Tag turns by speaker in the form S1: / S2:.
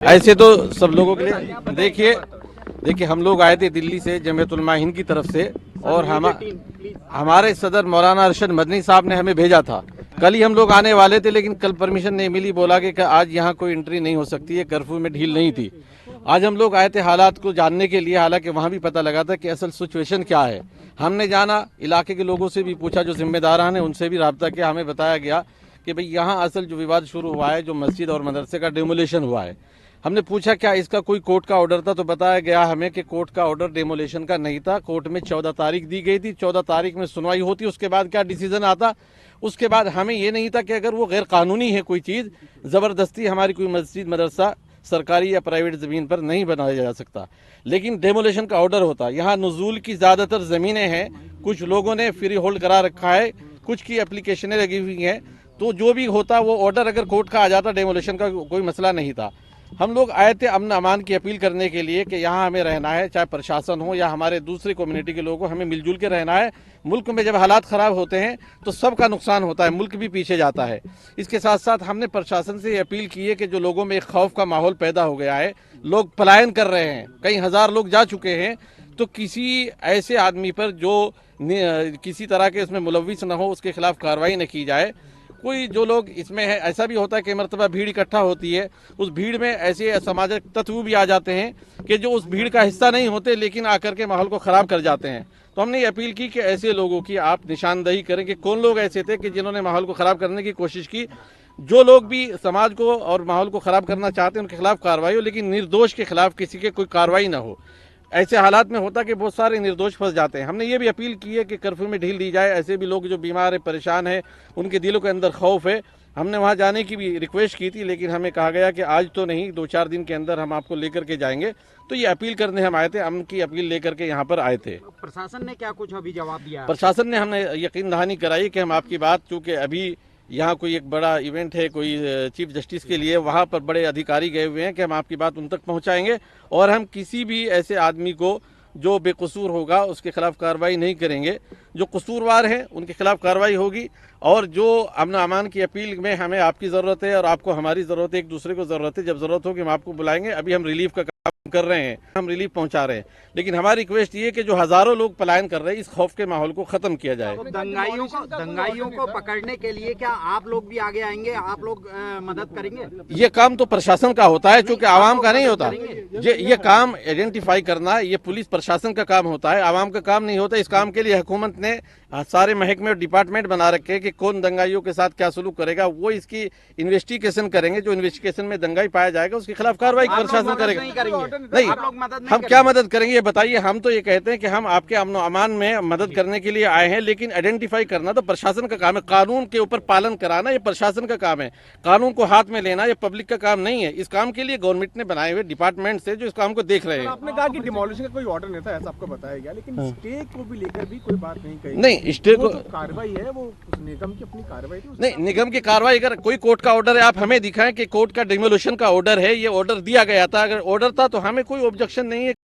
S1: ऐसे तो सब लोगों के लिए देखिए हम लोग आए थे दिल्ली से जमीयत उलमा हिंद की तरफ से और हमारे सदर मौलाना अरशद मदनी साहब ने हमें भेजा था। कल ही हम लोग आने वाले थे लेकिन कल परमिशन नहीं मिली, बोला कि आज यहाँ कोई एंट्री नहीं हो सकती है, कर्फ्यू में ढील नहीं थी। आज हम लोग आए थे हालात को जानने के लिए, हालांकि वहाँ भी पता लगा था कि असल सिचुएशन क्या है। हमने जाना, इलाके के लोगों से भी पूछा, जो जिम्मेदारान हैं उनसे भी रब्ता किया। हमें बताया गया कि भाई यहाँ असल जो विवाद शुरू हुआ है, जो मस्जिद और मदरसे का डेमोलेशन हुआ है। हमने पूछा क्या इसका कोई कोर्ट का ऑर्डर था, तो बताया गया हमें कि कोर्ट का ऑर्डर डेमोलेशन का नहीं था। कोर्ट में 14 तारीख दी गई थी, 14 तारीख में सुनवाई होती, उसके बाद क्या डिसीजन आता। उसके बाद हमें ये नहीं था कि अगर वो गैर कानूनी है कोई चीज़, ज़बरदस्ती हमारी कोई मस्जिद मदरसा सरकारी या प्राइवेट ज़मीन पर नहीं बनाया जा सकता, लेकिन डेमोलेशन का ऑर्डर होता। यहाँ नुज़ूल की ज़्यादातर ज़मीनें हैं, कुछ लोगों ने फ्री होल्ड करा रखा है, कुछ की एप्लीकेशनें लगी हुई हैं, तो जो भी होता वो ऑर्डर अगर कोर्ट का आ जाता, डेमोलेशन का कोई मसला नहीं था। हम लोग आए थे अमन अमान की अपील करने के लिए कि यहाँ हमें रहना है, चाहे प्रशासन हो या हमारे दूसरी कम्युनिटी के लोग हो, हमें मिलजुल के रहना है। मुल्क में जब हालात ख़राब होते हैं तो सबका नुकसान होता है, मुल्क भी पीछे जाता है। इसके साथ साथ हमने प्रशासन से ये अपील की है कि जो लोगों में एक खौफ का माहौल पैदा हो गया है, लोग पलायन कर रहे हैं, कई हज़ार लोग जा चुके हैं, तो किसी ऐसे आदमी पर जो किसी तरह के इसमें मुलविस न हो, उसके खिलाफ कार्रवाई न की जाए। कोई जो लोग इसमें है, ऐसा भी होता है कि मरतबा भीड़ इकट्ठा होती है, उस भीड़ में ऐसे सामाजिक तत्व भी आ जाते हैं कि जो उस भीड़ का हिस्सा नहीं होते लेकिन आकर के माहौल को ख़राब कर जाते हैं। तो हमने ये अपील की कि ऐसे लोगों की आप निशानदही करें कि कौन लोग ऐसे थे कि जिन्होंने माहौल को ख़राब करने की कोशिश की। जो लोग भी समाज को और माहौल को ख़राब करना चाहते हैं उनके खिलाफ कार्रवाई हो, लेकिन निर्दोष के खिलाफ किसी के कोई कार्रवाई ना हो। ऐसे हालात में होता कि बहुत सारे निर्दोष फंस जाते हैं। हमने ये भी अपील की है कि कर्फ्यू में ढील दी जाए। ऐसे भी लोग जो बीमार है, परेशान है, उनके दिलों के अंदर खौफ है। हमने वहाँ जाने की भी रिक्वेस्ट की थी, लेकिन हमें कहा गया कि आज तो नहीं, 2-4 दिन के अंदर हम आपको लेकर के जाएंगे। तो ये अपील करने हम आए थे, अमन की अपील लेकर के यहाँ पर आए थे।
S2: प्रशासन ने क्या कुछ अभी जवाब दिया?
S1: प्रशासन ने हमें यकीन दहानी कराई कि हम आपकी बात, चूँकि अभी यहाँ कोई एक बड़ा इवेंट है कोई चीफ जस्टिस के लिए, वहाँ पर बड़े अधिकारी गए हुए हैं कि हम आपकी बात उन तक पहुँचाएंगे और हम किसी भी ऐसे आदमी को जो बेकसूर होगा उसके खिलाफ कार्रवाई नहीं करेंगे। जो कसूरवार हैं उनके खिलाफ कार्रवाई होगी। और जो अमन अमान की अपील में हमें आपकी ज़रूरत है और आपको हमारी ज़रूरत है, एक दूसरे को ज़रूरत है, जब ज़रूरत होगी हम आपको बुलाएंगे। अभी हम रिलीफ का काम कर रहे हैं, हम रिलीफ पहुंचा रहे हैं, लेकिन हमारी रिक्वेस्ट ये है कि जो हज़ारों लोग पलायन कर रहे हैं, इस खौफ के माहौल को ख़त्म किया जाए।
S2: तो दंगाइयों को पकड़ने के लिए क्या आप लोग भी आगे आएंगे? आप लोग मदद करेंगे?
S1: ये काम तो प्रशासन का होता है, चूंकि आवाम का नहीं होता। ये काम आइडेंटिफाई करना ये पुलिस प्रशासन का काम होता है, आवाम का काम नहीं होता। इस काम के लिए हुकूमत ने सारे महकमे और डिपार्टमेंट बना रखे हैं कि कौन दंगाइयों के साथ क्या सलूक करेगा, वो इसकी इन्वेस्टिगेशन करेंगे। जो इन्वेस्टिगेशन में दंगाई पाया जाएगा उसके खिलाफ कार्रवाई प्रशासन करेगा। नहीं, हम क्या मदद करेंगे ये बताइए। हम तो ये कहते हैं कि हम आपके अमन अमान में मदद करने के लिए आए हैं, लेकिन आइडेंटिफाई करना तो प्रशासन का काम है। कानून के ऊपर पालन कराना ये प्रशासन का काम है, कानून को हाथ में लेना ये पब्लिक का काम नहीं है। इस काम के लिए गवर्नमेंट ने बनाए हुए डिपार्टमेंट से जो इस काम को देख रहे हैं।
S3: आपने कहा कि डिमोलिशन का कोई ऑर्डर नहीं था, ऐसा आपको बताया गया, लेकिन स्टे को भी लेकर भी कोई बात नहीं कही।
S1: नहीं, स्टे को
S3: कार्रवाई है, वो निगम की अपनी कार्रवाई थी।
S1: नहीं, निगम की कार्रवाई, अगर कोई कोर्ट का ऑर्डर है आप हमें दिखाएं कि कोर्ट का डिमोलिशन का ऑर्डर है, ये ऑर्डर दिया गया था। अगर ऑर्डर था तो हमें कोई ऑब्जेक्शन नहीं है।